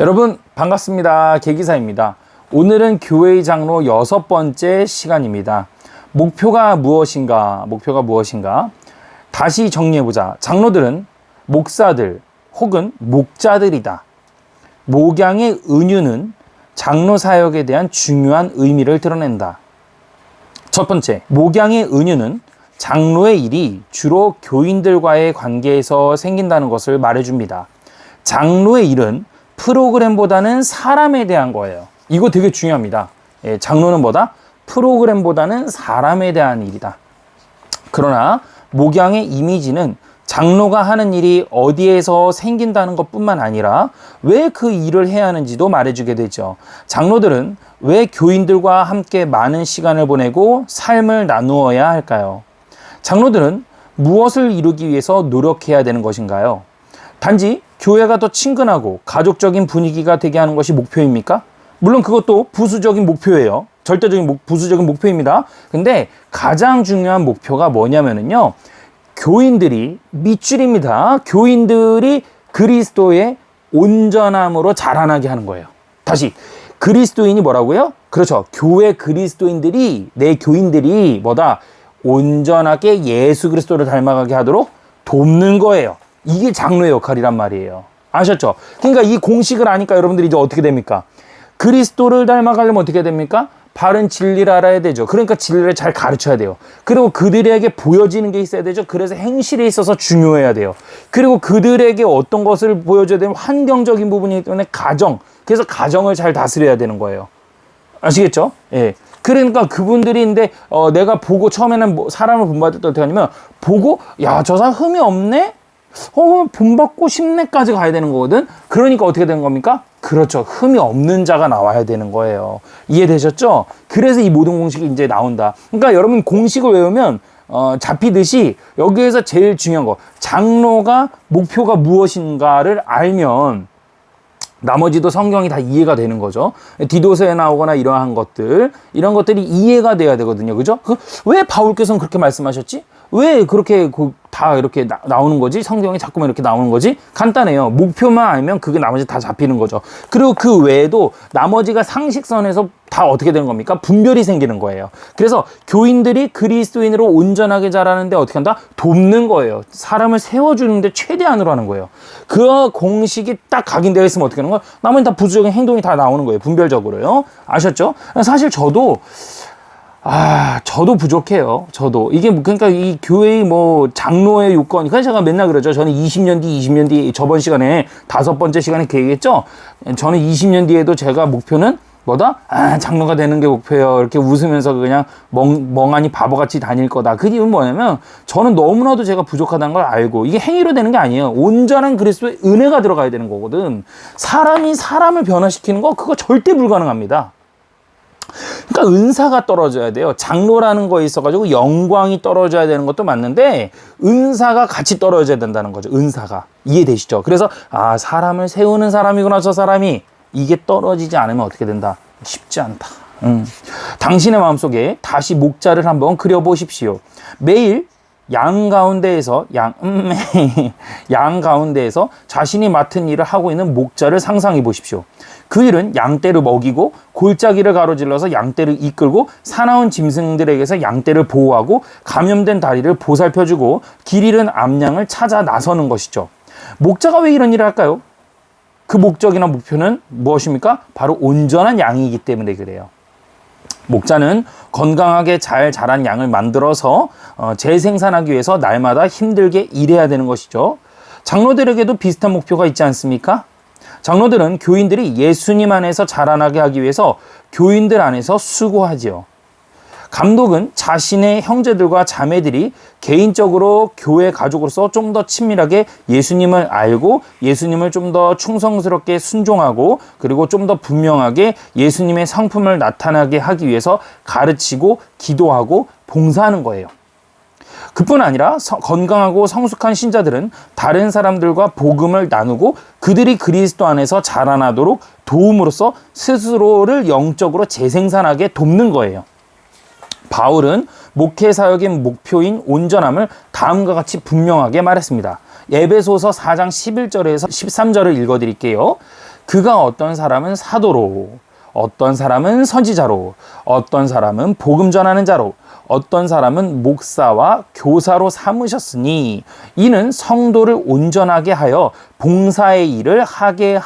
여러분 반갑습니다. 계기사입니다. 오늘은 교회의 장로 6번째 시간입니다. 목표가 무엇인가? 다시 정리해보자. 장로들은 목사들 혹은 목자들이다. 목양의 은유는 장로 사역에 대한 중요한 의미를 드러낸다. 첫 번째, 목양의 은유는 장로의 일이 주로 교인들과의 관계에서 생긴다는 것을 말해줍니다. 장로의 일은 프로그램보다는 사람에 대한 거예요. 이거 되게 중요합니다. 장로는 뭐다? 프로그램보다는 사람에 대한 일이다. 그러나 목양의 이미지는 장로가 하는 일이 어디에서 생긴다는 것뿐만 아니라 왜 그 일을 해야 하는지도 말해주게 되죠. 장로들은 왜 교인들과 함께 많은 시간을 보내고 삶을 나누어야 할까요? 장로들은 무엇을 이루기 위해서 노력해야 되는 것인가요? 단지 교회가 더 친근하고 가족적인 분위기가 되게 하는 것이 목표입니까? 물론 그것도 부수적인 목표예요. 절대적인 부수적인 목표입니다. 근데 가장 중요한 목표가 뭐냐면요. 교인들이 밑줄입니다. 교인들이 그리스도의 온전함으로 자라나게 하는 거예요. 다시 그리스도인이 뭐라고요? 그렇죠. 교회 그리스도인들이 내 교인들이 뭐다? 온전하게 예수 그리스도를 닮아가게 하도록 돕는 거예요. 이게 장로의 역할이란 말이에요. 아셨죠? 그러니까 이 공식을 아니까 여러분들이 이제 어떻게 됩니까? 그리스도를 닮아가려면 어떻게 됩니까? 바른 진리를 알아야 되죠. 그러니까 진리를 잘 가르쳐야 돼요. 그리고 그들에게 보여지는 게 있어야 되죠. 그래서 행실에 있어서 중요해야 돼요. 그리고 그들에게 어떤 것을 보여줘야 되면 환경적인 부분이기 때문에 그래서 가정을 잘 다스려야 되는 거예요. 아시겠죠? 예. 그러니까 그분들이 근데 내가 보고 처음에는 사람을 본받을 때 어떻게 하냐면 보고 야, 저 사람 흠이 없네? 본받고 싶네까지 가야 되는 거거든. 그러니까 어떻게 되는 겁니까? 그렇죠. 흠이 없는 자가 나와야 되는 거예요. 이해되셨죠? 그래서 이 모든 공식이 이제 나온다. 그러니까 여러분 공식을 외우면 잡히듯이 여기에서 제일 중요한 거, 장로가 목표가 무엇인가를 알면 나머지도 성경이 다 이해가 되는 거죠. 디도서에 나오거나 이런 것들이 이해가 돼야 되거든요. 그죠? 왜 바울께서는 그렇게 말씀하셨지? 왜 그렇게 다 이렇게 나오는 거지? 성경이 자꾸만 이렇게 나오는 거지? 간단해요. 목표만 알면 그게 나머지 다 잡히는 거죠. 그리고 그 외에도 나머지가 상식선에서 다 어떻게 되는 겁니까? 분별이 생기는 거예요. 그래서 교인들이 그리스도인으로 온전하게 자라는데 어떻게 한다? 돕는 거예요. 사람을 세워주는데 최대한으로 하는 거예요. 그 공식이 딱 각인되어 있으면 어떻게 하는 거예요? 나머지 다 부수적인 행동이 다 나오는 거예요. 분별적으로요. 아셨죠? 사실 저도 부족해요. 이게, 그러니까 이 교회의 장로의 요건. 그래서 제가 맨날 그러죠. 저는 20년 뒤, 저번 시간에 5번째 시간에 그 얘기했죠? 저는 20년 뒤에도 제가 목표는 뭐다? 장로가 되는 게 목표예요. 이렇게 웃으면서 그냥 멍하니 바보같이 다닐 거다. 그 이유는 뭐냐면, 저는 너무나도 제가 부족하다는 걸 알고, 이게 행위로 되는 게 아니에요. 온전한 그리스도의 은혜가 들어가야 되는 거거든. 사람이 사람을 변화시키는 거, 그거 절대 불가능합니다. 그러니까 은사가 떨어져야 돼요. 장로라는 거에 있어가지고 영광이 떨어져야 되는 것도 맞는데 은사가 같이 떨어져야 된다는 거죠. 은사가. 이해되시죠? 그래서 사람을 세우는 사람이구나 저 사람이. 이게 떨어지지 않으면 어떻게 된다? 쉽지 않다. 당신의 마음속에 다시 목자를 한번 그려보십시오. 매일 양 가운데에서 자신이 맡은 일을 하고 있는 목자를 상상해 보십시오. 그 일은 양떼를 먹이고 골짜기를 가로질러서 양떼를 이끌고 사나운 짐승들에게서 양떼를 보호하고 감염된 다리를 보살펴주고 길 잃은 암양을 찾아 나서는 것이죠. 목자가 왜 이런 일을 할까요? 그 목적이나 목표는 무엇입니까? 바로 온전한 양이기 때문에 그래요. 목자는 건강하게 잘 자란 양을 만들어서 재생산하기 위해서 날마다 힘들게 일해야 되는 것이죠. 장로들에게도 비슷한 목표가 있지 않습니까? 장로들은 교인들이 예수님 안에서 자라나게 하기 위해서 교인들 안에서 수고하지요. 감독은 자신의 형제들과 자매들이 개인적으로 교회 가족으로서 좀 더 친밀하게 예수님을 알고 예수님을 좀 더 충성스럽게 순종하고 그리고 좀 더 분명하게 예수님의 성품을 나타나게 하기 위해서 가르치고 기도하고 봉사하는 거예요. 그뿐 아니라 건강하고 성숙한 신자들은 다른 사람들과 복음을 나누고 그들이 그리스도 안에서 자라나도록 도움으로써 스스로를 영적으로 재생산하게 돕는 거예요. 바울은 목회 사역의 목표인 온전함을 다음과 같이 분명하게 말했습니다. 에베소서 4장 11절에서 13절을 읽어드릴게요. 그가 어떤 사람은 사도로, 어떤 사람은 선지자로, 어떤 사람은 복음 전하는 자로, 어떤 사람은 목사와 교사로 삼으셨으니 이는 성도를 온전하게 하여 봉사의 일을 하게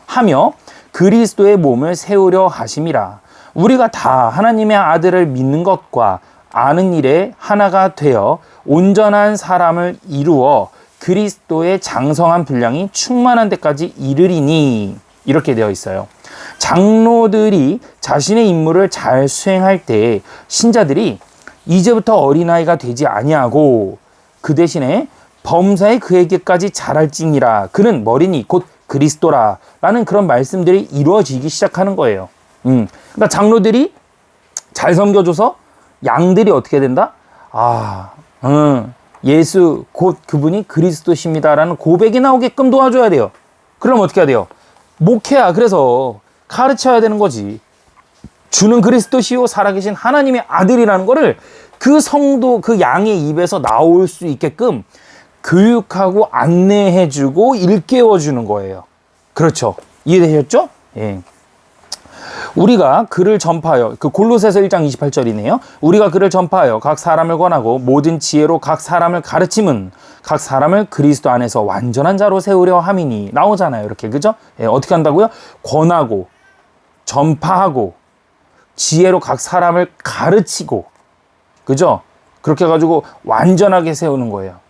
하며 그리스도의 몸을 세우려 하심이라. 우리가 다 하나님의 아들을 믿는 것과 아는 일에 하나가 되어 온전한 사람을 이루어 그리스도의 장성한 분량이 충만한 데까지 이르리니, 이렇게 되어 있어요. 장로들이 자신의 임무를 잘 수행할 때 신자들이 이제부터 어린아이가 되지 아니하고 그 대신에 범사에 그에게까지 자랄지니라. 그는 머리니 곧 그리스도라. 라는 그런 말씀들이 이루어지기 시작하는 거예요. 그러니까 장로들이 잘 섬겨줘서 양들이 어떻게 된다? 예수 곧 그분이 그리스도십니다라는 고백이 나오게끔 도와줘야 돼요. 그럼 어떻게 해야 돼요? 목회야. 그래서 가르쳐야 되는 거지. 주는 그리스도시요 살아계신 하나님의 아들이라는 거를 그 성도, 그 양의 입에서 나올 수 있게끔 교육하고 안내해주고 일깨워주는 거예요. 그렇죠. 이해되셨죠? 예. 우리가 그를 전파하여, 그 골로새서 1장 28절이네요. 우리가 그를 전파하여 각 사람을 권하고 모든 지혜로 각 사람을 가르침은 각 사람을 그리스도 안에서 완전한 자로 세우려 함이니, 나오잖아요. 이렇게. 그죠? 예, 어떻게 한다고요? 권하고 전파하고 지혜로 각 사람을 가르치고, 그죠? 그렇게 해가지고 완전하게 세우는 거예요.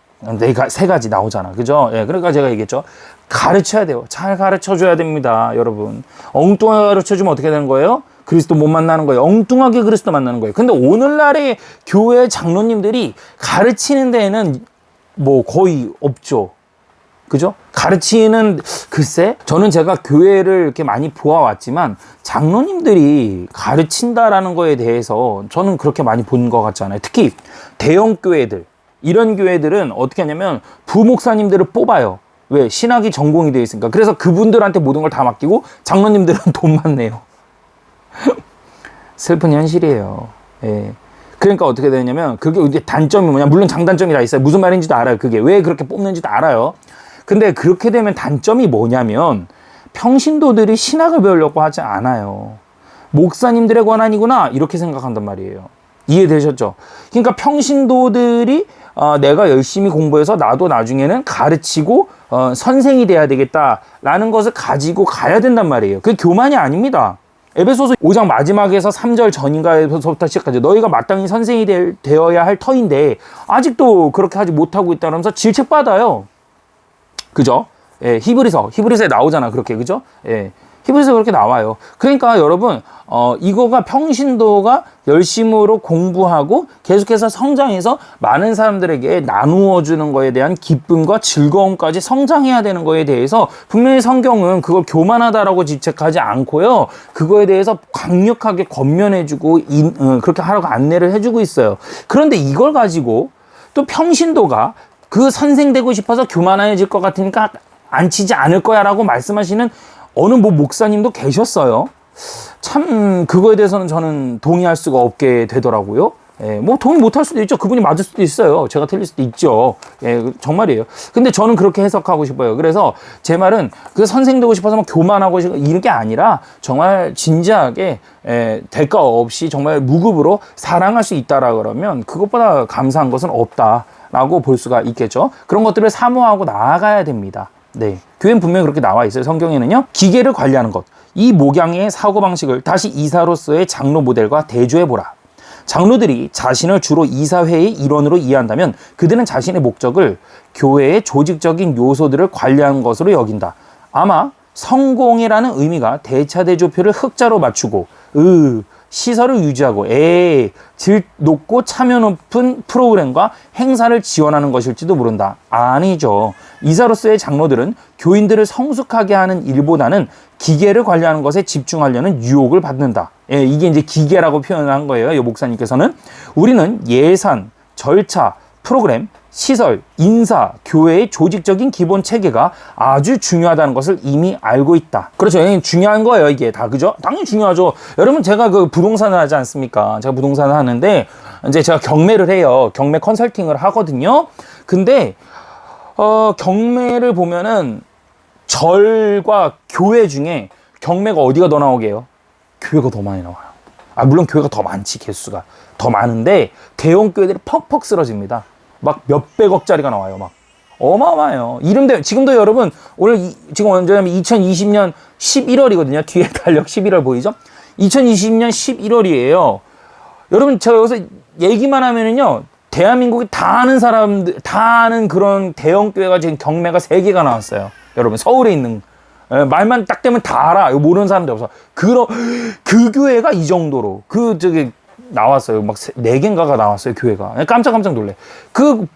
세 가지 나오잖아. 그죠? 예, 그러니까 제가 얘기했죠. 가르쳐야 돼요. 잘 가르쳐 줘야 됩니다. 여러분. 엉뚱하게 가르쳐 주면 어떻게 되는 거예요? 그리스도 못 만나는 거예요. 엉뚱하게 그리스도 만나는 거예요. 근데 오늘날의 교회 장로님들이 가르치는 데에는 뭐 거의 없죠. 그죠? 가르치는, 글쎄, 저는 제가 교회를 이렇게 많이 보아왔지만 장로님들이 가르친다라는 거에 대해서 저는 그렇게 많이 본 것 같지 않아요. 특히 대형 교회들, 이런 교회들은 어떻게 하냐면 부목사님들을 뽑아요. 왜? 신학이 전공이 되어 있으니까. 그래서 그분들한테 모든 걸 다 맡기고 장로님들은 돈만 내요. 슬픈 현실이에요. 예. 그러니까 어떻게 되냐면 그게 이제 단점이 뭐냐, 물론 장단점이 다 있어요. 무슨 말인지도 알아요. 그게 왜 그렇게 뽑는지도 알아요. 근데 그렇게 되면 단점이 뭐냐면 평신도들이 신학을 배우려고 하지 않아요. 목사님들의 권한이구나 이렇게 생각한단 말이에요. 이해되셨죠? 그러니까 평신도들이 내가 열심히 공부해서 나도 나중에는 가르치고 선생이 돼야 되겠다라는 것을 가지고 가야 된단 말이에요. 그게 교만이 아닙니다. 에베소서 5장 마지막에서 3절 전인가에서부터 시작하죠. 너희가 마땅히 선생이 되어야 할 터인데 아직도 그렇게 하지 못하고 있다면서 질책받아요. 그죠? 예, 히브리서에 나오잖아. 그렇게. 그죠? 예. 히브리서 그렇게 나와요. 그러니까 여러분, 이거가 평신도가 열심으로 공부하고 계속해서 성장해서 많은 사람들에게 나누어 주는 거에 대한 기쁨과 즐거움까지 성장해야 되는 거에 대해서 분명히 성경은 그걸 교만하다라고 지적하지 않고요. 그거에 대해서 강력하게 권면해주고 그렇게 하라고 안내를 해주고 있어요. 그런데 이걸 가지고 또 평신도가 그 선생 되고 싶어서 교만해질 것 같으니까 앉히지 않을 거야 라고 말씀하시는 어느 목사님도 계셨어요. 참 그거에 대해서는 저는 동의할 수가 없게 되더라고요. 예, 뭐 동의 못할 수도 있죠. 그분이 맞을 수도 있어요. 제가 틀릴 수도 있죠. 예, 정말이에요. 근데 저는 그렇게 해석하고 싶어요. 그래서 제 말은 그 선생 되고 싶어서 막 교만하고 이런 게 아니라 정말 진지하게 대가 없이 정말 무급으로 사랑할 수 있다라 그러면 그것보다 감사한 것은 없다라고 볼 수가 있겠죠. 그런 것들을 사모하고 나아가야 됩니다. 네, 교회는 분명히 그렇게 나와 있어요. 성경에는요. 기계를 관리하는 것, 이 목양의 사고방식을 다시 이사로서의 장로 모델과 대조해보라. 장로들이 자신을 주로 이사회의 일원으로 이해한다면 그들은 자신의 목적을 교회의 조직적인 요소들을 관리하는 것으로 여긴다. 아마 성공이라는 의미가 대차대조표를 흑자로 맞추고 시설을 유지하고 질 높고 참여 높은 프로그램과 행사를 지원하는 것일지도 모른다. 아니죠. 이사로서의 장로들은 교인들을 성숙하게 하는 일보다는 기계를 관리하는 것에 집중하려는 유혹을 받는다. 이게 이제 기계라고 표현을 한 거예요. 이 목사님께서는. 우리는 예산, 절차, 프로그램, 시설, 인사, 교회의 조직적인 기본 체계가 아주 중요하다는 것을 이미 알고 있다. 그렇죠. 중요한 거예요, 이게 다. 그죠? 당연히 중요하죠. 여러분, 제가 그 부동산을 하지 않습니까? 제가 부동산을 하는데, 이제 제가 경매를 해요. 경매 컨설팅을 하거든요. 근데, 경매를 보면은 절과 교회 중에 경매가 어디가 더 나오게 해요? 교회가 더 많이 나와요. 물론 교회가 더 많지, 개수가 더 많은데 대형 교회들이 퍽퍽 쓰러집니다. 막 몇백억짜리가 나와요. 막 어마어마해요. 이름대 지금도 여러분 오늘 지금 언제냐면 2020년 11월이거든요. 뒤에 달력 11월 보이죠? 2020년 11월이에요. 여러분 제가 여기서 얘기만 하면은요, 대한민국이 다 아는 사람들, 다 아는 그런 대형 교회가 지금 경매가 3개가 나왔어요. 여러분 서울에 있는, 말만 딱 되면 다 알아. 이거 모르는 사람들 없어. 그 교회가 이 정도로 나왔어요. 막 4개인가가 나왔어요, 교회가. 깜짝 놀래.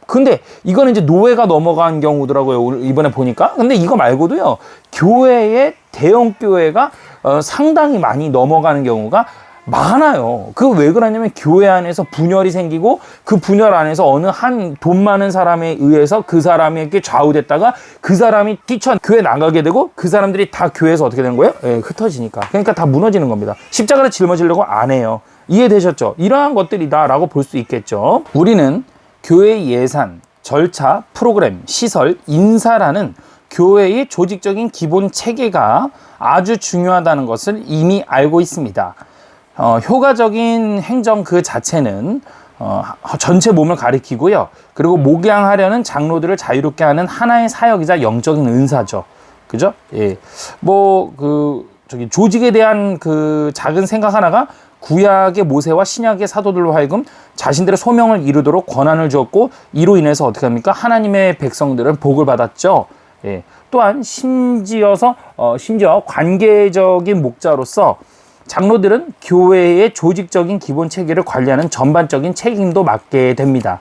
근데 이거는 이제 노예가 넘어간 경우더라고요, 이번에 보니까. 근데 이거 말고도요, 교회의 대형 교회가 상당히 많이 넘어가는 경우가 많아요. 왜 그러냐면 교회 안에서 분열이 생기고 그 분열 안에서 어느 한 돈 많은 사람에 의해서 그 사람에게 좌우됐다가 그 사람이 교회 나가게 되고 그 사람들이 다 교회에서 어떻게 되는 거예요? 흩어지니까. 그러니까 다 무너지는 겁니다. 십자가를 짊어지려고 안 해요. 이해되셨죠? 이러한 것들이다라고 볼 수 있겠죠. 우리는 교회 예산, 절차, 프로그램, 시설, 인사라는 교회의 조직적인 기본 체계가 아주 중요하다는 것을 이미 알고 있습니다. 효과적인 행정 그 자체는 전체 몸을 가리키고요. 그리고 목양하려는 장로들을 자유롭게 하는 하나의 사역이자 영적인 은사죠. 그죠? 예. 조직에 대한 그 작은 생각 하나가 구약의 모세와 신약의 사도들로 하여금 자신들의 소명을 이루도록 권한을 주었고, 이로 인해서 어떻게 합니까? 하나님의 백성들은 복을 받았죠. 예. 또한 심지어 관계적인 목자로서 장로들은 교회의 조직적인 기본 체계를 관리하는 전반적인 책임도 맡게 됩니다.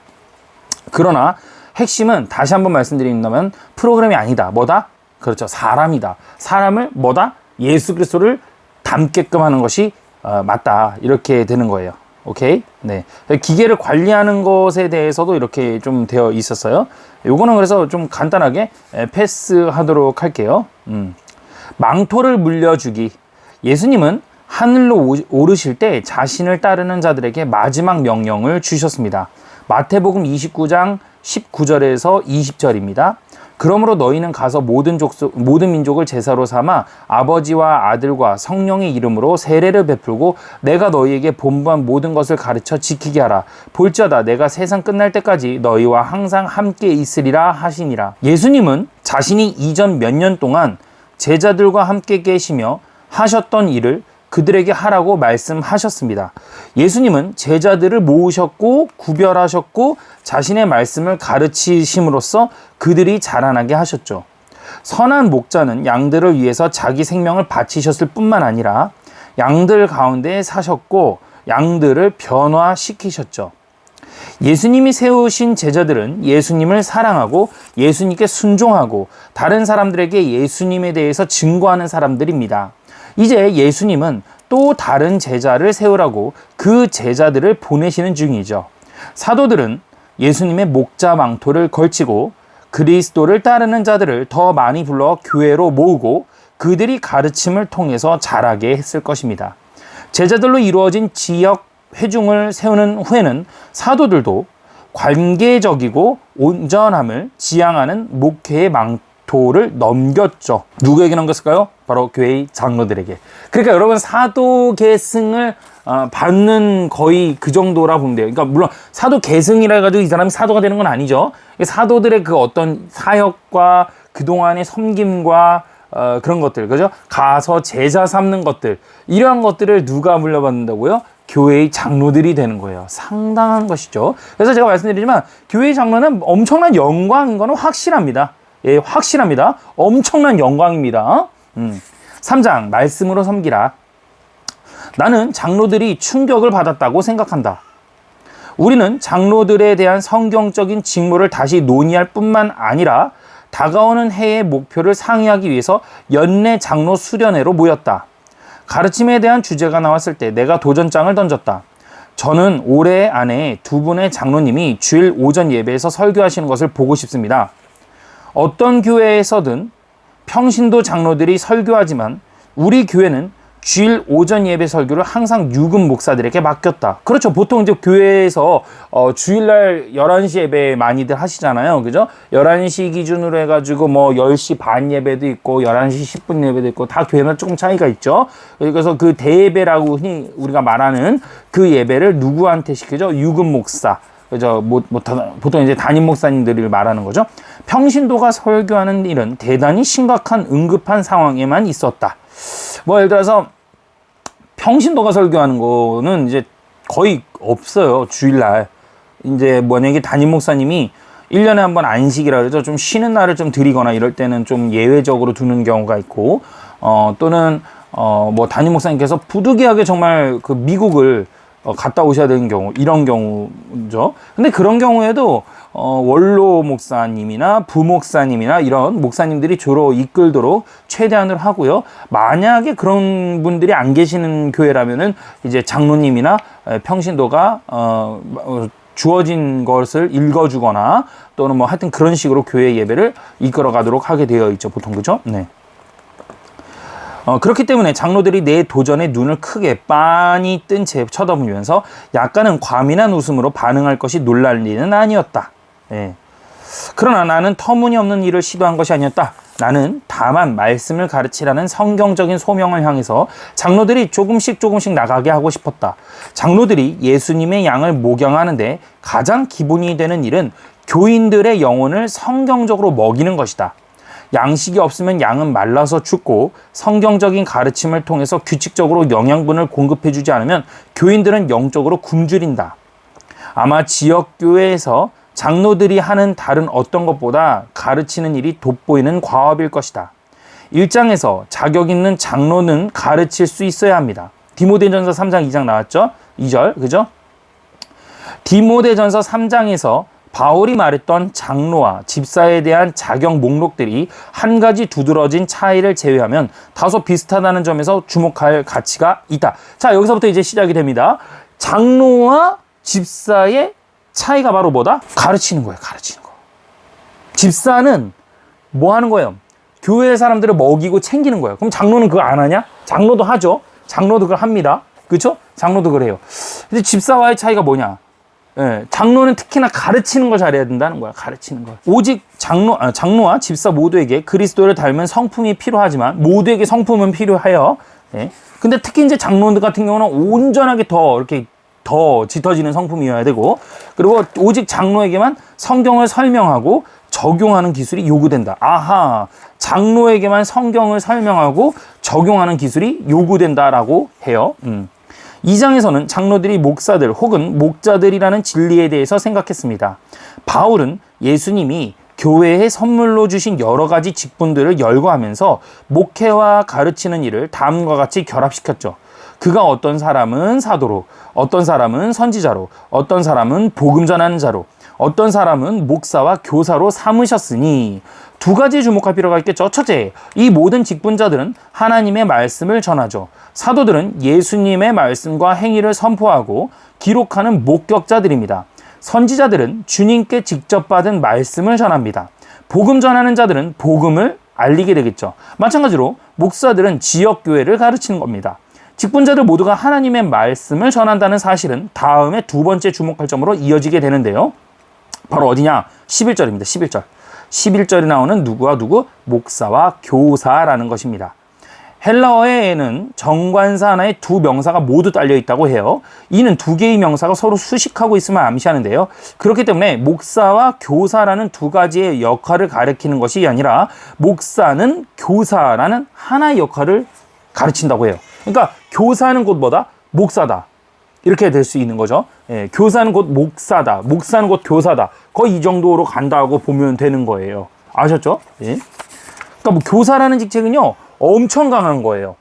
그러나 핵심은 다시 한번 말씀드린다면 프로그램이 아니다. 뭐다? 그렇죠. 사람이다. 사람을 뭐다? 예수 그리스도를 닮게끔 하는 것이 맞다. 이렇게 되는 거예요. 오케이? 네. 기계를 관리하는 것에 대해서도 이렇게 좀 되어 있었어요. 요거는 그래서 좀 간단하게 패스하도록 할게요. 망토를 물려주기. 예수님은 하늘로 오르실 때 자신을 따르는 자들에게 마지막 명령을 주셨습니다. 마태복음 29장 19절에서 20절입니다. 그러므로 너희는 가서 모든 민족을 제사로 삼아 아버지와 아들과 성령의 이름으로 세례를 베풀고 내가 너희에게 본부한 모든 것을 가르쳐 지키게 하라. 볼지어다 내가 세상 끝날 때까지 너희와 항상 함께 있으리라 하시니라. 예수님은 자신이 이전 몇 년 동안 제자들과 함께 계시며 하셨던 일을 그들에게 하라고 말씀하셨습니다. 예수님은 제자들을 모으셨고 구별하셨고 자신의 말씀을 가르치심으로써 그들이 자라나게 하셨죠. 선한 목자는 양들을 위해서 자기 생명을 바치셨을 뿐만 아니라 양들 가운데 사셨고 양들을 변화시키셨죠. 예수님이 세우신 제자들은 예수님을 사랑하고 예수님께 순종하고 다른 사람들에게 예수님에 대해서 증거하는 사람들입니다. 이제 예수님은 또 다른 제자를 세우라고 그 제자들을 보내시는 중이죠. 사도들은 예수님의 목자 망토를 걸치고 그리스도를 따르는 자들을 더 많이 불러 교회로 모으고 그들이 가르침을 통해서 자라게 했을 것입니다. 제자들로 이루어진 지역 회중을 세우는 후에는 사도들도 관계적이고 온전함을 지향하는 목회의 망토를 넘겼죠. 누구에게 넘겼을까요? 바로 교회의 장로들에게. 그러니까 여러분 사도 계승을 받는 거의 그 정도라 보면 돼요. 그러니까 물론 사도 계승이라 해가지고 이 사람이 사도가 되는 건 아니죠. 사도들의 그 어떤 사역과 그동안의 섬김과 그런 것들, 그죠? 가서 제자 삼는 것들, 이러한 것들을 누가 물려받는다고요? 교회의 장로들이 되는 거예요. 상당한 것이죠. 그래서 제가 말씀드리지만 교회의 장로는 엄청난 영광인 거는 확실합니다. 예, 확실합니다. 엄청난 영광입니다. 3장 말씀으로 섬기라. 나는 장로들이 충격을 받았다고 생각한다. 우리는 장로들에 대한 성경적인 직무를 다시 논의할 뿐만 아니라 다가오는 해의 목표를 상의하기 위해서 연내 장로 수련회로 모였다. 가르침에 대한 주제가 나왔을 때 내가 도전장을 던졌다. 저는 올해 안에 2분의 장로님이 주일 오전 예배에서 설교하시는 것을 보고 싶습니다. 어떤 교회에서든 평신도 장로들이 설교하지만 우리 교회는 주일 오전 예배 설교를 항상 유급 목사들에게 맡겼다. 그렇죠. 보통 이제 교회에서 주일날 11시 예배 많이들 하시잖아요. 그죠? 11시 기준으로 해가지고 뭐 10시 반 예배도 있고 11시 10분 예배도 있고 다 교회마다 조금 차이가 있죠. 그래서 그 대예배라고 흔히 우리가 말하는 그 예배를 누구한테 시키죠? 유급 목사. 그죠? 보통 이제 담임 목사님들을 말하는 거죠. 평신도가 설교하는 일은 대단히 심각한 응급한 상황에만 있었다. 뭐 예를 들어서 평신도가 설교하는 거는 이제 거의 없어요. 주일날 이제 만약에 담임 목사님이 1년에 한 번 안식이라 그러죠. 좀 쉬는 날을 좀 드리거나 이럴 때는 좀 예외적으로 두는 경우가 있고 또는 뭐 담임 목사님께서 부득이하게 정말 그 미국을 갔다 오셔야 되는 경우, 이런 경우죠. 근데 그런 경우에도 원로 목사님이나 부목사님이나 이런 목사님들이 주로 이끌도록 최대한을 하고요. 만약에 그런 분들이 안 계시는 교회라면은 이제 장로님이나 평신도가 주어진 것을 읽어주거나 또는 뭐 하여튼 그런 식으로 교회 예배를 이끌어 가도록 하게 되어 있죠. 보통 그죠? 네. 그렇기 때문에 장로들이 내 도전에 눈을 크게 빤히 뜬 채 쳐다보면서 약간은 과민한 웃음으로 반응할 것이 놀랄 일은 아니었다. 예. 그러나 나는 터무니없는 일을 시도한 것이 아니었다. 나는 다만 말씀을 가르치라는 성경적인 소명을 향해서 장로들이 조금씩 나가게 하고 싶었다. 장로들이 예수님의 양을 목양하는데 가장 기본이 되는 일은 교인들의 영혼을 성경적으로 먹이는 것이다. 양식이 없으면 양은 말라서 죽고 성경적인 가르침을 통해서 규칙적으로 영양분을 공급해주지 않으면 교인들은 영적으로 굶주린다. 아마 지역교회에서 장로들이 하는 다른 어떤 것보다 가르치는 일이 돋보이는 과업일 것이다. 1장에서 자격 있는 장로는 가르칠 수 있어야 합니다. 디모데전서 3장 2장 나왔죠? 2절, 그죠? 디모데전서 3장에서 바울이 말했던 장로와 집사에 대한 자격 목록들이 한 가지 두드러진 차이를 제외하면 다소 비슷하다는 점에서 주목할 가치가 있다. 자, 여기서부터 이제 시작이 됩니다. 장로와 집사의 차이가 바로 뭐다? 가르치는 거예요. 가르치는 거. 집사는 뭐 하는 거예요? 교회 사람들을 먹이고 챙기는 거예요. 그럼 장로는 그거 안 하냐? 장로도 하죠. 장로도 그걸 합니다. 그렇죠? 장로도 그래요. 근데 집사와의 차이가 뭐냐? 예, 장로는 특히나 가르치는 걸 잘해야 된다는 거야. 가르치는 걸. 오직 장로와 집사 모두에게 그리스도를 닮은 성품이 필요하지만 모두에게 성품은 필요해요. 예. 근데 특히 이제 장로들 같은 경우는 온전하게 더 짙어지는 성품이어야 되고, 그리고 오직 장로에게만 성경을 설명하고 적용하는 기술이 요구된다. 아하, 장로에게만 성경을 설명하고 적용하는 기술이 요구된다라고 해요. 2장에서는 장로들이 목사들 혹은 목자들이라는 진리에 대해서 생각했습니다. 바울은 예수님이 교회에 선물로 주신 여러 가지 직분들을 열거하면서 목회와 가르치는 일을 다음과 같이 결합시켰죠. 그가 어떤 사람은 사도로, 어떤 사람은 선지자로, 어떤 사람은 복음 전하는 자로, 어떤 사람은 목사와 교사로 삼으셨으니 두 가지 주목할 필요가 있겠죠. 첫째, 이 모든 직분자들은 하나님의 말씀을 전하죠. 사도들은 예수님의 말씀과 행위를 선포하고 기록하는 목격자들입니다. 선지자들은 주님께 직접 받은 말씀을 전합니다. 복음 전하는 자들은 복음을 알리게 되겠죠. 마찬가지로 목사들은 지역교회를 가르치는 겁니다. 직분자들 모두가 하나님의 말씀을 전한다는 사실은 다음에 두 번째 주목할 점으로 이어지게 되는데요. 바로 어디냐? 11절입니다. 11절. 11절에 나오는 누구와 누구? 목사와 교사라는 것입니다. 헬라어에는 정관사 하나에 두 명사가 모두 딸려 있다고 해요. 이는 두 개의 명사가 서로 수식하고 있음을 암시하는데요. 그렇기 때문에 목사와 교사라는 두 가지의 역할을 가리키는 것이 아니라 목사는 교사라는 하나의 역할을 가르친다고 해요. 그러니까 교사는 곧 뭐다? 목사다. 이렇게 될 수 있는 거죠. 예, 교사는 곧 목사다. 목사는 곧 교사다. 거의 이 정도로 간다고 보면 되는 거예요. 아셨죠? 예. 그러니까 뭐 교사라는 직책은요, 엄청 강한 거예요.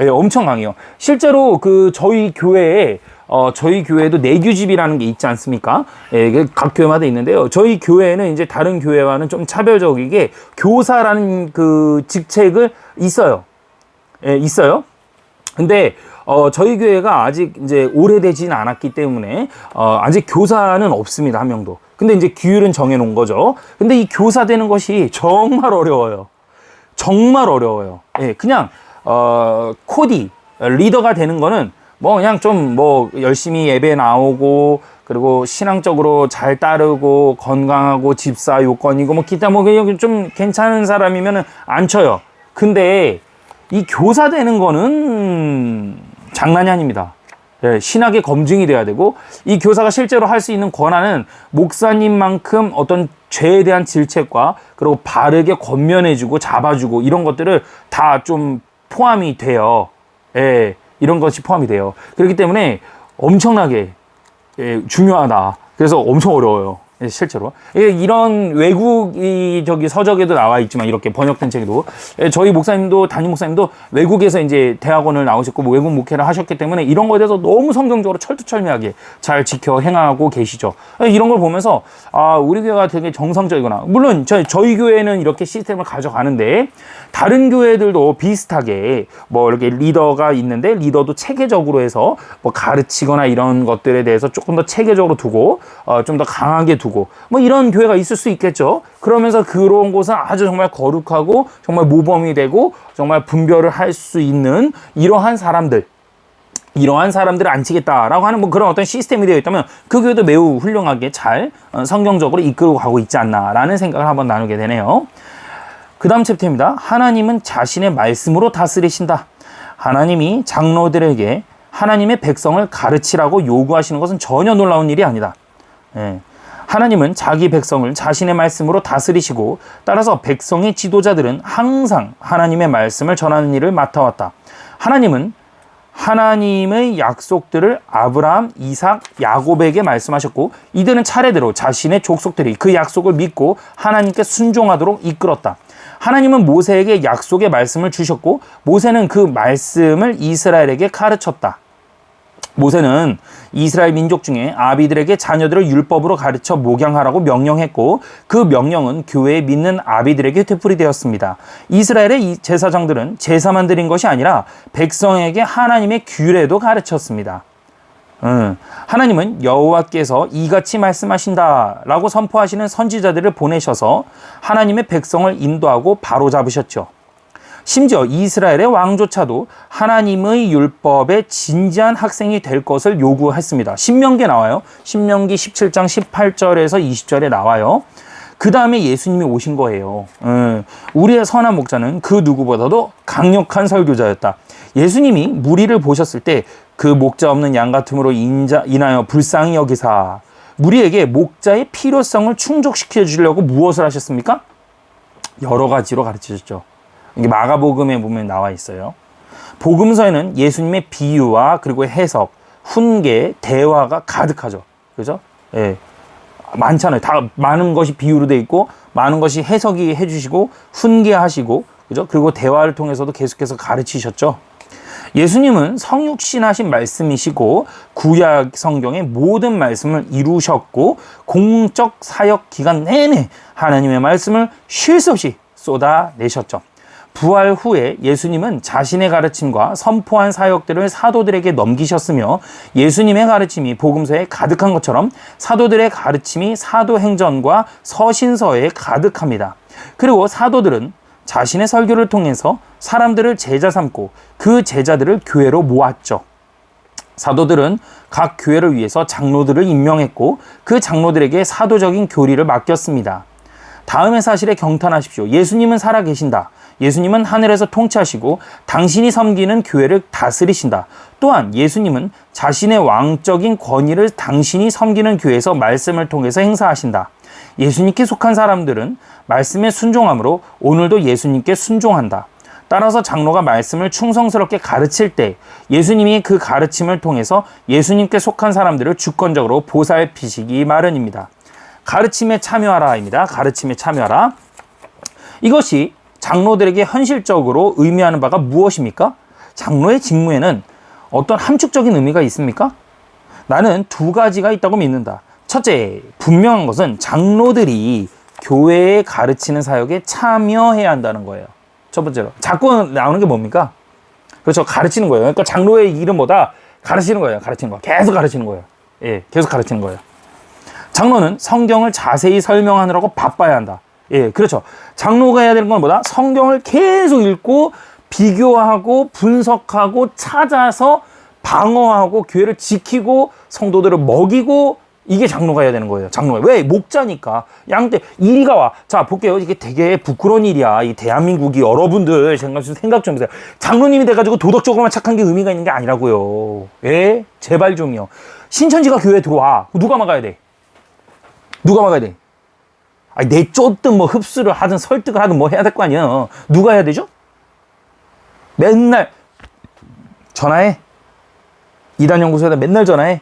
예, 엄청 강해요. 실제로 저희 교회에도 내규집이라는 게 있지 않습니까? 예, 각 교회마다 있는데요. 저희 교회는 이제 다른 교회와는 좀 차별적이게 교사라는 그 직책을 있어요. 예, 있어요. 근데 저희 교회가 아직 이제 오래되진 않았기 때문에 아직 교사는 없습니다. 한 명도. 근데 이제 규율은 정해 놓은 거죠. 근데 이 교사 되는 것이 정말 어려워요. 정말 어려워요. 예, 그냥 코디 리더가 되는 거는 뭐 그냥 좀 뭐 열심히 예배 나오고 그리고 신앙적으로 잘 따르고 건강하고 집사 요건이고 뭐 기타 뭐 그냥 좀 괜찮은 사람이면은 안 쳐요. 근데 이 교사 되는 거는 장난이 아닙니다. 예, 신학의 검증이 돼야 되고 이 교사가 실제로 할 수 있는 권한은 목사님만큼 어떤 죄에 대한 질책과 그리고 바르게 권면해주고 잡아주고 이런 것들을 다 좀 포함이 돼요. 예, 이런 것이 포함이 돼요. 그렇기 때문에 엄청나게 중요하다. 그래서 엄청 어려워요. 실제로. 이런 외국이 저기 서적에도 나와 있지만 이렇게 번역된 책에도 저희 목사님도 담임 목사님도 외국에서 이제 대학원을 나오셨고 뭐 외국 목회를 하셨기 때문에 이런 거에 대해서 너무 성경적으로 철두철미하게 잘 지켜 행하고 계시죠. 이런 걸 보면서 아, 우리 교회가 되게 정상적이구나. 물론 저희 교회는 이렇게 시스템을 가져가는데 다른 교회들도 비슷하게 뭐 이렇게 리더가 있는데 리더도 체계적으로 해서 뭐 가르치거나 이런 것들에 대해서 조금 더 체계적으로 두고 좀 더 강하게 두고 뭐 이런 교회가 있을 수 있겠죠. 그러면서 그런 곳은 아주 정말 거룩하고 정말 모범이 되고 정말 분별을 할 수 있는 이러한 사람들을 앉히겠다라고 하는 뭐 그런 어떤 시스템이 되어 있다면 그 교회도 매우 훌륭하게 잘 성경적으로 이끌고 가고 있지 않나라는 생각을 한번 나누게 되네요. 그 다음 챕터입니다. 하나님은 자신의 말씀으로 다스리신다. 하나님이 장로들에게 하나님의 백성을 가르치라고 요구하시는 것은 전혀 놀라운 일이 아니다. 예. 하나님은 자기 백성을 자신의 말씀으로 다스리시고 따라서 백성의 지도자들은 항상 하나님의 말씀을 전하는 일을 맡아왔다. 하나님은 하나님의 약속들을 아브라함, 이삭, 야곱에게 말씀하셨고 이들은 차례대로 자신의 족속들이 그 약속을 믿고 하나님께 순종하도록 이끌었다. 하나님은 모세에게 약속의 말씀을 주셨고 모세는 그 말씀을 이스라엘에게 가르쳤다. 모세는 이스라엘 민족 중에 아비들에게 자녀들을 율법으로 가르쳐 목양하라고 명령했고 그 명령은 교회에 믿는 아비들에게 되풀이되었습니다. 이스라엘의 제사장들은 제사만 드린 것이 아니라 백성에게 하나님의 규례도 가르쳤습니다. 하나님은 여호와께서 이같이 말씀하신다라고 선포하시는 선지자들을 보내셔서 하나님의 백성을 인도하고 바로잡으셨죠. 심지어 이스라엘의 왕조차도 하나님의 율법의 진지한 학생이 될 것을 요구했습니다. 신명기에 나와요. 신명기 17장 18절에서 20절에 나와요. 그 다음에 예수님이 오신 거예요. 우리의 선한 목자는 그 누구보다도 강력한 설교자였다. 예수님이 무리를 보셨을 때 그 목자 없는 양 같음으로 인하여 불쌍히 여기사 무리에게 목자의 필요성을 충족시켜 주려고 무엇을 하셨습니까? 여러 가지로 가르치셨죠. 이게 마가복음에 보면 나와 있어요. 복음서에는 예수님의 비유와 그리고 해석, 훈계, 대화가 가득하죠. 그죠? 예. 많잖아요. 다 많은 것이 비유로 돼 있고 많은 것이 해석이 해주시고 훈계하시고 그죠? 그리고 대화를 통해서도 계속해서 가르치셨죠. 예수님은 성육신하신 말씀이시고 구약 성경의 모든 말씀을 이루셨고 공적 사역 기간 내내 하나님의 말씀을 쉴 새 없이 쏟아내셨죠. 부활 후에 예수님은 자신의 가르침과 선포한 사역들을 사도들에게 넘기셨으며 예수님의 가르침이 복음서에 가득한 것처럼 사도들의 가르침이 사도행전과 서신서에 가득합니다. 그리고 사도들은 자신의 설교를 통해서 사람들을 제자 삼고 그 제자들을 교회로 모았죠. 사도들은 각 교회를 위해서 장로들을 임명했고 그 장로들에게 사도적인 교리를 맡겼습니다. 다음의 사실에 경탄하십시오. 예수님은 살아계신다. 예수님은 하늘에서 통치하시고 당신이 섬기는 교회를 다스리신다. 또한 예수님은 자신의 왕적인 권위를 당신이 섬기는 교회에서 말씀을 통해서 행사하신다. 예수님께 속한 사람들은 말씀에 순종함으로 오늘도 예수님께 순종한다. 따라서 장로가 말씀을 충성스럽게 가르칠 때 예수님이 그 가르침을 통해서 예수님께 속한 사람들을 주권적으로 보살피시기 마련입니다. 가르침에 참여하라입니다. 가르침에 참여하라. 이것이 장로들에게 현실적으로 의미하는 바가 무엇입니까? 장로의 직무에는 어떤 함축적인 의미가 있습니까? 나는 두 가지가 있다고 믿는다. 첫째, 분명한 것은 장로들이 교회에 가르치는 사역에 참여해야 한다는 거예요. 첫 번째로. 자꾸 나오는 게 뭡니까? 그렇죠. 가르치는 거예요. 그러니까 장로의 일은 가르치는 거예요. 가르치는 거. 계속 가르치는 거예요. 예, 계속 가르치는 거예요. 장로는 성경을 자세히 설명하느라고 바빠야 한다. 예, 그렇죠. 장로가 해야 되는 건 뭐다? 성경을 계속 읽고 비교하고 분석하고 찾아서 방어하고 교회를 지키고 성도들을 먹이고 이게 장로가 해야 되는 거예요. 장로가. 왜? 목자니까. 양떼. 이리가 와. 자, 볼게요. 이게 되게 부끄러운 일이야. 이 대한민국이 여러분들 생각 좀 해보세요. 장로님이 돼가지고 도덕적으로만 착한 게 의미가 있는 게 아니라고요. 예? 제발 좀요. 신천지가 교회에 들어와. 누가 막아야 돼? 누가 막아야 돼? 아니, 내쫓든 뭐 흡수를 하든 설득을 하든 뭐 해야 될 거 아니야. 누가 해야 되죠? 맨날 전화해. 이단연구소에다 맨날 전화해.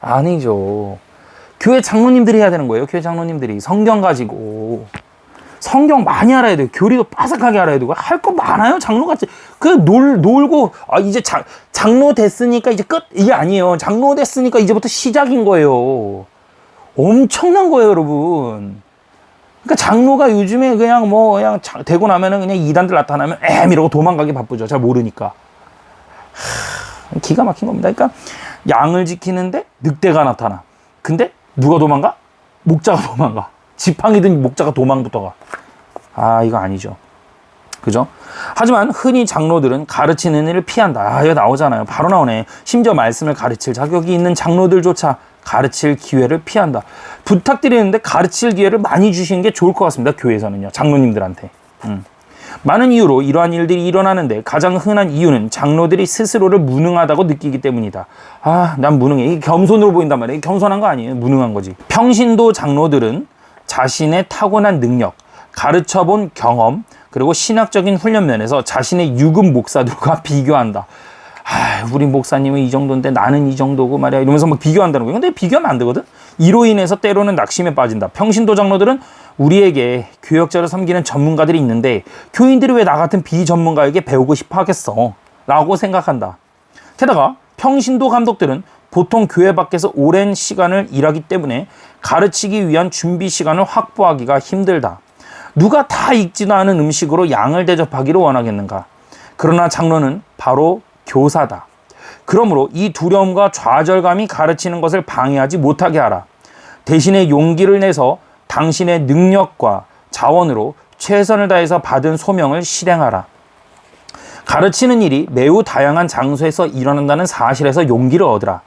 아니죠. 교회 장로님들이 해야 되는 거예요. 교회 장로님들이 성경 가지고 성경 많이 알아야 돼요. 교리도 빠삭하게 알아야 되고 할 거 많아요. 장로같이 그 놀고 이제 장로 됐으니까 이제 끝 이게 아니에요. 장로 됐으니까 이제부터 시작인 거예요. 엄청난 거예요, 여러분. 그러니까 장로가 요즘에 그냥 되고 나면은 그냥 이단들 나타나면 이러고 도망가기 바쁘죠. 잘 모르니까. 기가 막힌 겁니다. 그러니까 양을 지키는데 늑대가 나타나. 근데 누가 도망가? 목자가 도망가. 지팡이든 목자가 도망부터 가. 이거 아니죠. 그죠? 하지만 흔히 장로들은 가르치는 일을 피한다. 이거 나오잖아요. 바로 나오네. 심지어 말씀을 가르칠 자격이 있는 장로들조차 가르칠 기회를 피한다. 부탁드리는데 가르칠 기회를 많이 주시는 게 좋을 것 같습니다. 교회에서는요. 장로님들한테. 많은 이유로 이러한 일들이 일어나는데 가장 흔한 이유는 장로들이 스스로를 무능하다고 느끼기 때문이다. 난 무능해. 이게 겸손으로 보인단 말이에요. 이게 겸손한 거 아니에요. 무능한 거지. 평신도 장로들은 자신의 타고난 능력, 가르쳐본 경험, 그리고 신학적인 훈련 면에서 자신의 유급 목사들과 비교한다. 우리 목사님은 이 정도인데 나는 이 정도고 말이야. 이러면서 막 비교한다는 거예요. 근데 비교하면 안 되거든? 이로 인해서 때로는 낙심에 빠진다. 평신도 장로들은 우리에게 교역자를 섬기는 전문가들이 있는데 교인들이 왜 나 같은 비전문가에게 배우고 싶어 하겠어? 라고 생각한다. 게다가 평신도 감독들은 보통 교회 밖에서 오랜 시간을 일하기 때문에 가르치기 위한 준비 시간을 확보하기가 힘들다. 누가 다 익지도 않은 음식으로 양을 대접하기를 원하겠는가? 그러나 장로는 바로 교사다. 그러므로 이 두려움과 좌절감이 가르치는 것을 방해하지 못하게 하라. 대신에 용기를 내서 당신의 능력과 자원으로 최선을 다해서 받은 소명을 실행하라. 가르치는 일이 매우 다양한 장소에서 일어난다는 사실에서 용기를 얻으라.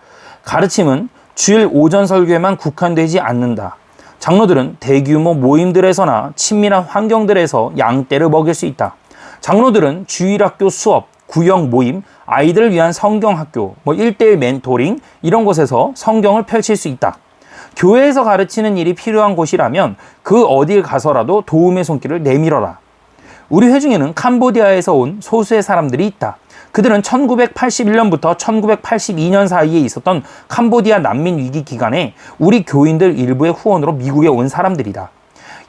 가르침은 주일 오전 설교에만 국한되지 않는다. 장로들은 대규모 모임들에서나 친밀한 환경들에서 양떼를 먹일 수 있다. 장로들은 주일학교 수업, 구역 모임, 아이들을 위한 성경학교, 1:1 멘토링 이런 곳에서 성경을 펼칠 수 있다. 교회에서 가르치는 일이 필요한 곳이라면 그 어딜 가서라도 도움의 손길을 내밀어라. 우리 회중에는 캄보디아에서 온 소수의 사람들이 있다. 그들은 1981년부터 1982년 사이에 있었던 캄보디아 난민 위기 기간에 우리 교인들 일부의 후원으로 미국에 온 사람들이다.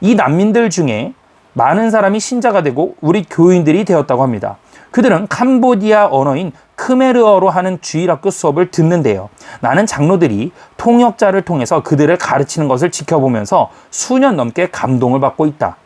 이 난민들 중에 많은 사람이 신자가 되고 우리 교인들이 되었다고 합니다. 그들은 캄보디아 언어인 크메르어로 하는 주일학교 수업을 듣는데요. 나는 장로들이 통역자를 통해서 그들을 가르치는 것을 지켜보면서 수년 넘게 감동을 받고 있다.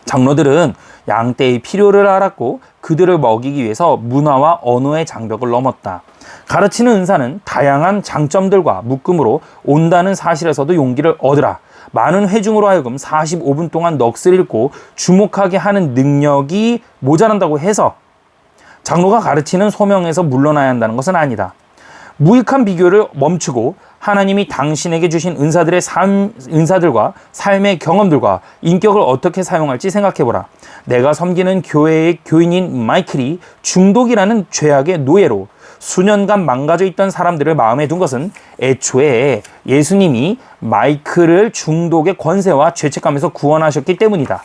장로들은 양떼의 필요를 알았고 그들을 먹이기 위해서 문화와 언어의 장벽을 넘었다. 가르치는 은사는 다양한 장점들과 묶음으로 온다는 사실에서도 용기를 얻으라. 많은 회중으로 하여금 45분 동안 넋을 잃고 주목하게 하는 능력이 모자란다고 해서 장로가 가르치는 소명에서 물러나야 한다는 것은 아니다. 무익한 비교를 멈추고 하나님이 당신에게 주신 은사들과 삶의 경험들과 인격을 어떻게 사용할지 생각해보라. 내가 섬기는 교회의 교인인 마이클이 중독이라는 죄악의 노예로 수년간 망가져 있던 사람들을 마음에 둔 것은 애초에 예수님이 마이클을 중독의 권세와 죄책감에서 구원하셨기 때문이다.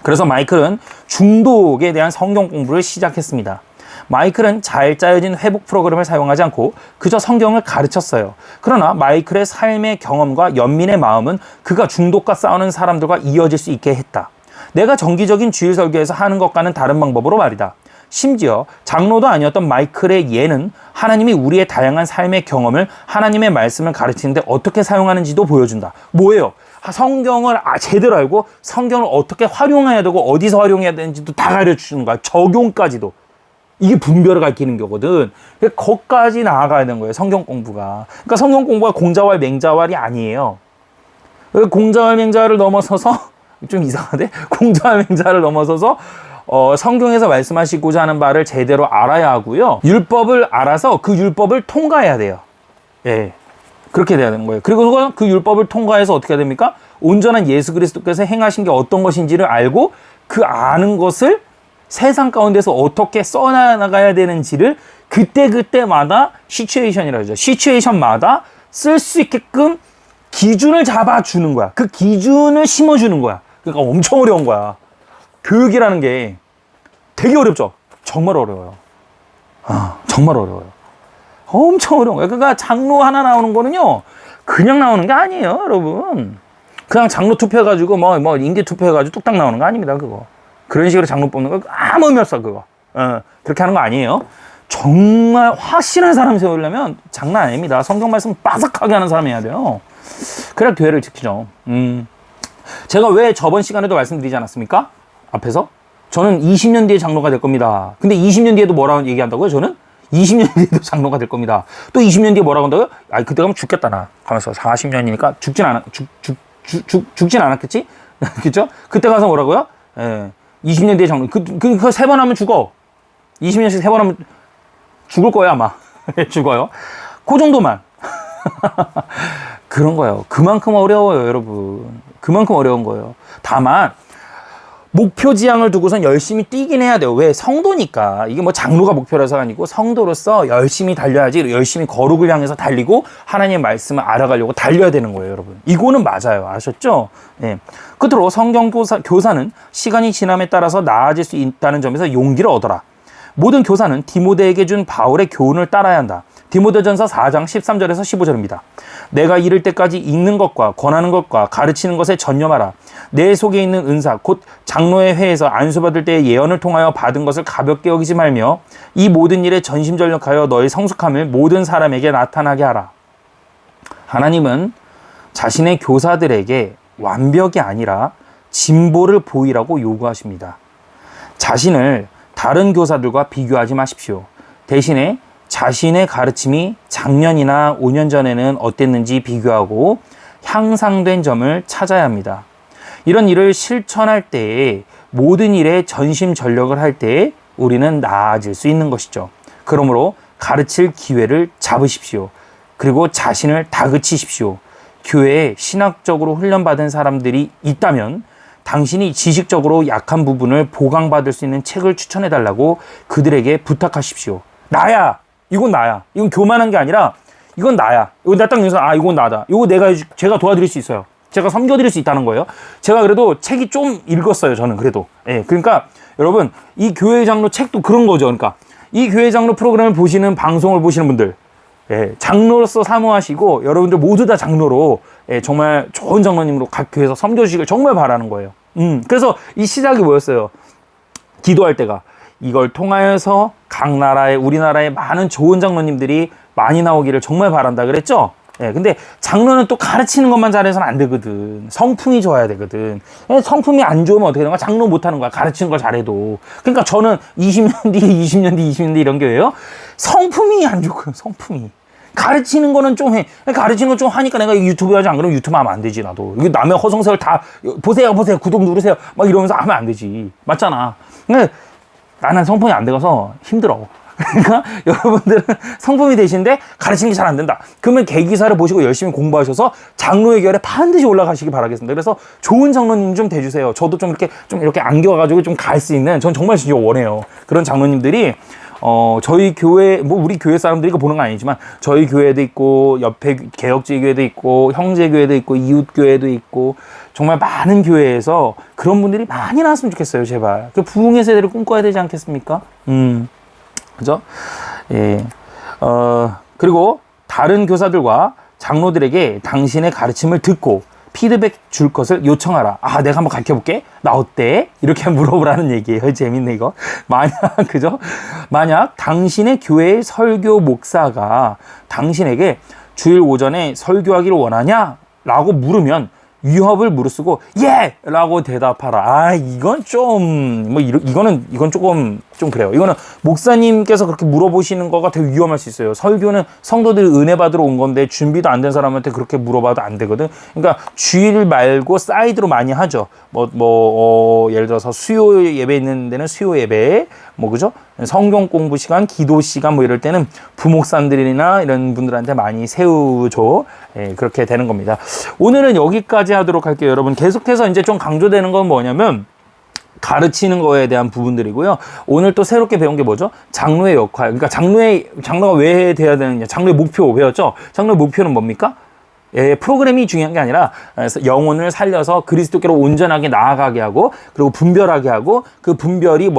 그래서 마이클은 중독에 대한 성경 공부를 시작했습니다. 마이클은 잘 짜여진 회복 프로그램을 사용하지 않고 그저 성경을 가르쳤어요. 그러나 마이클의 삶의 경험과 연민의 마음은 그가 중독과 싸우는 사람들과 이어질 수 있게 했다. 내가 정기적인 주일 설교에서 하는 것과는 다른 방법으로 말이다. 심지어 장로도 아니었던 마이클의 예는 하나님이 우리의 다양한 삶의 경험을 하나님의 말씀을 가르치는데 어떻게 사용하는지도 보여준다. 뭐예요? 성경을 제대로 알고 성경을 어떻게 활용해야 되고 어디서 활용해야 되는지도 다 가르쳐주는 거야. 적용까지도. 이게 분별을 가리키는 거거든. 거기까지 나아가야 되는 거예요. 성경 공부가. 그러니까 성경 공부가 공자왈 맹자왈이 아니에요. 공자왈 맹자를 넘어서서 좀 이상하대? 공자왈 맹자를 넘어서서 성경에서 말씀하시고자 하는 바를 제대로 알아야 하고요. 율법을 알아서 그 율법을 통과해야 돼요. 예. 그렇게 돼야 되는 거예요. 그리고 그 율법을 통과해서 어떻게 해야 됩니까? 온전한 예수 그리스도께서 행하신 게 어떤 것인지를 알고 그 아는 것을 세상 가운데서 어떻게 써나가야 되는지를 그때그때마다 시츄에이션이라고 하죠. 시츄에이션마다 쓸 수 있게끔 기준을 잡아주는 거야. 그 기준을 심어주는 거야. 그러니까 엄청 어려운 거야. 교육이라는 게 되게 어렵죠? 정말 어려워요. 정말 어려워요. 엄청 어려운 거예요. 그러니까 장로 하나 나오는 거는요, 그냥 나오는 게 아니에요, 여러분. 그냥 장로 투표해가지고, 인기 투표해가지고 뚝딱 나오는 거 아닙니다, 그거. 그런 식으로 장로 뽑는 거 아무 의미 없어, 그거. 그렇게 하는 거 아니에요. 정말 확실한 사람 세우려면 장난 아닙니다. 성경 말씀 빠삭하게 하는 사람이 해야 돼요. 그래야 교회를 지키죠. 제가 왜 저번 시간에도 말씀드리지 않았습니까? 앞에서? 저는 20년 뒤에 장로가 될 겁니다. 근데 20년 뒤에도 뭐라고 얘기한다고요, 저는? 20년 뒤에도 장로가 될 겁니다. 또 20년 뒤에 뭐라고 한다고요? 그때 가면 죽겠다, 나. 가면서 40년이니까 죽진 않았겠지? 그쵸? 그때 가서 뭐라고요? 20년 뒤에 장로. 그거 3번 하면 죽어. 20년씩 3번 하면 죽을 거야, 아마. 죽어요. 그 정도만. 그런 거예요. 그만큼 어려워요, 여러분. 그만큼 어려운 거예요. 다만, 목표 지향을 두고선 열심히 뛰긴 해야 돼요. 왜? 성도니까. 이게 뭐 장로가 목표라서가 아니고 성도로서 열심히 달려야지, 열심히 거룩을 향해서 달리고 하나님의 말씀을 알아가려고 달려야 되는 거예요, 여러분. 이거는 맞아요. 아셨죠? 예. 끝으로 성경 교사는 시간이 지남에 따라서 나아질 수 있다는 점에서 용기를 얻어라. 모든 교사는 디모데에게 준 바울의 교훈을 따라야 한다. 디모데전서 4장 13절에서 15절입니다. 내가 이를 때까지 읽는 것과 권하는 것과 가르치는 것에 전념하라. 내 속에 있는 은사 곧 장로의 회에서 안수받을 때의 예언을 통하여 받은 것을 가볍게 여기지 말며 이 모든 일에 전심전력하여 너의 성숙함을 모든 사람에게 나타나게 하라. 하나님은 자신의 교사들에게 완벽이 아니라 진보를 보이라고 요구하십니다. 자신을 다른 교사들과 비교하지 마십시오. 대신에 자신의 가르침이 작년이나 5년 전에는 어땠는지 비교하고 향상된 점을 찾아야 합니다. 이런 일을 실천할 때에 모든 일에 전심전력을 할 때에 우리는 나아질 수 있는 것이죠. 그러므로 가르칠 기회를 잡으십시오. 그리고 자신을 다그치십시오. 교회에 신학적으로 훈련받은 사람들이 있다면 당신이 지식적으로 약한 부분을 보강받을 수 있는 책을 추천해달라고 그들에게 부탁하십시오. 나야! 이건 나야. 이건 교만한 게 아니라 이건 나야. 이거 내가 딱 여기서 이건 나다. 이거 제가 도와드릴 수 있어요. 제가 섬겨드릴 수 있다는 거예요. 제가 그래도 책이 좀 읽었어요. 저는 그래도. 예. 그러니까 여러분 이 교회 장로 책도 그런 거죠. 그러니까 이 교회 장로 프로그램을 보시는 방송을 보시는 분들, 예, 장로로서 사모하시고 여러분들 모두 다 장로로 정말 좋은 장로님으로 각 교회에서 섬겨주시길 정말 바라는 거예요. 그래서 이 시작이 뭐였어요? 기도할 때가 이걸 통하여서 각 나라의 우리나라의 많은 좋은 장로님들이 많이 나오기를 정말 바란다 그랬죠? 예, 근데 장로는 또 가르치는 것만 잘해서는 안 되거든. 성품이 좋아야 되거든. 성품이 안 좋으면 어떻게 되는 거야? 장로 못하는 거야. 가르치는 걸 잘해도. 그러니까 저는 20년 뒤 이런 교회예요. 성품이 안 좋고요. 성품이. 가르치는 거는 좀 해. 가르치는 거 좀 하니까 내가 유튜브 하지 안 그러면 유튜브 하면 안 되지, 나도. 이거 남의 허송세월 다 보세요. 구독 누르세요. 막 이러면서 하면 안 되지. 맞잖아. 근데 나는 성품이 안 되어서 힘들어. 그러니까 여러분들은 성품이 되시는데 가르치는 게 잘 안 된다. 그러면 개기사를 보시고 열심히 공부하셔서 장로의 결에 반드시 올라가시기 바라겠습니다. 그래서 좋은 장로님 좀 돼주세요. 저도 좀 이렇게 안겨가지고 좀 갈 수 있는, 전 정말 진짜 원해요. 그런 장로님들이 저희 교회, 우리 교회 사람들이 이거 보는 건 아니지만, 저희 교회도 있고, 옆에 개혁주의 교회도 있고, 형제교회도 있고, 이웃교회도 있고, 정말 많은 교회에서 그런 분들이 많이 나왔으면 좋겠어요, 제발. 그 부흥의 세대를 꿈꿔야 되지 않겠습니까? 그죠? 예. 그리고 다른 교사들과 장로들에게 당신의 가르침을 듣고 피드백 줄 것을 요청하라. 내가 한번 가르쳐볼게. 나 어때? 이렇게 물어보라는 얘기예요. 재밌네, 이거. 그죠? 만약 당신의 교회의 설교 목사가 당신에게 주일 오전에 설교하기를 원하냐? 라고 물으면 위협을 무릅쓰고 예! 라고 대답하라. 이건 좀 이건 조금 좀 그래요. 이거는 목사님께서 그렇게 물어보시는 거가 되게 위험할 수 있어요. 설교는 성도들이 은혜 받으러 온 건데 준비도 안 된 사람한테 그렇게 물어봐도 안 되거든. 그러니까 주일 말고 사이드로 많이 하죠. 예를 들어서 수요 예배 있는 데는 수요 예배, 그죠? 성경 공부 시간, 기도 시간 이럴 때는 부목사님들이나 이런 분들한테 많이 세우죠. 예, 그렇게 되는 겁니다. 오늘은 여기까지 하도록 할게요. 여러분 계속해서 이제 좀 강조되는 건 뭐냐면 가르치는 거에 대한 부분들이고요. 오늘 또 새롭게 배운 게 뭐죠? 장로의 역할. 그러니까 장로가 왜 돼야 되느냐. 장로의 목표 배웠죠? 장로의 목표는 뭡니까? 예, 프로그램이 중요한 게 아니라 영혼을 살려서 그리스도께로 온전하게 나아가게 하고 그리고 분별하게 하고 그 분별이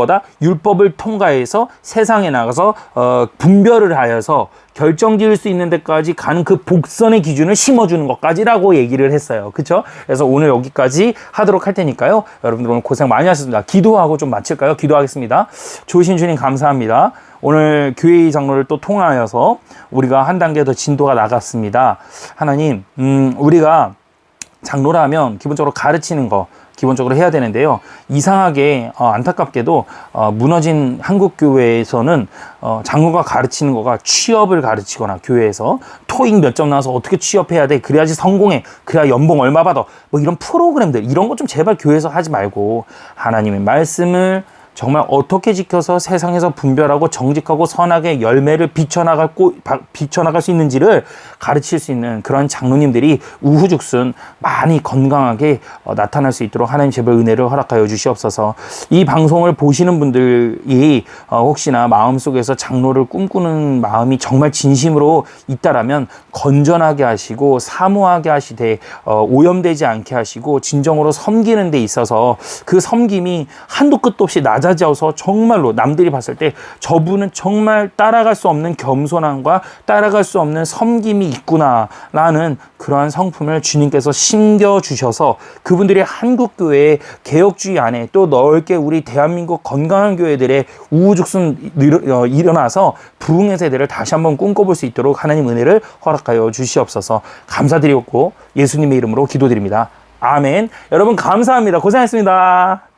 율법을 통과해서 세상에 나가서 분별을 하여서 결정 지을 수 있는 데까지 가는 그 복선의 기준을 심어주는 것까지라고 얘기를 했어요. 그쵸? 그래서 오늘 여기까지 하도록 할 테니까요. 여러분들 오늘 고생 많이 하셨습니다. 기도하고 좀 마칠까요? 기도하겠습니다. 좋으신 주님 감사합니다. 오늘 교회의 장로를 또 통하여서 우리가 한 단계 더 진도가 나갔습니다. 하나님, 우리가 장로라면 기본적으로 가르치는 거 기본적으로 해야 되는데요. 이상하게 안타깝게도 무너진 한국교회에서는 장로가 가르치는 거가 취업을 가르치거나 교회에서 토익 몇 점 나와서 어떻게 취업해야 돼, 그래야지 성공해, 그래야 연봉 얼마 받아, 이런 프로그램들, 이런 거 좀 제발 교회에서 하지 말고 하나님의 말씀을 정말 어떻게 지켜서 세상에서 분별하고 정직하고 선하게 열매를 비춰나갈 수 있는지를 가르칠 수 있는 그런 장로님들이 우후죽순 많이 건강하게 나타날 수 있도록 하나님 제발 은혜를 허락하여 주시옵소서. 이 방송을 보시는 분들이 혹시나 마음속에서 장로를 꿈꾸는 마음이 정말 진심으로 있다라면 건전하게 하시고 사모하게 하시되 오염되지 않게 하시고 진정으로 섬기는 데 있어서 그 섬김이 한도 끝도 없이 낮아져서 정말로 남들이 봤을 때 저분은 정말 따라갈 수 없는 겸손함과 따라갈 수 없는 섬김이 있구나라는 그러한 성품을 주님께서 심겨주셔서 그분들이 한국교회의 개혁주의 안에 또 넓게 우리 대한민국 건강한 교회들의 우후죽순 일어나서 부흥의 세대를 다시 한번 꿈꿔볼 수 있도록 하나님 은혜를 허락하여 주시옵소서. 감사드리고 예수님의 이름으로 기도드립니다. 아멘. 여러분 감사합니다. 고생했습니다.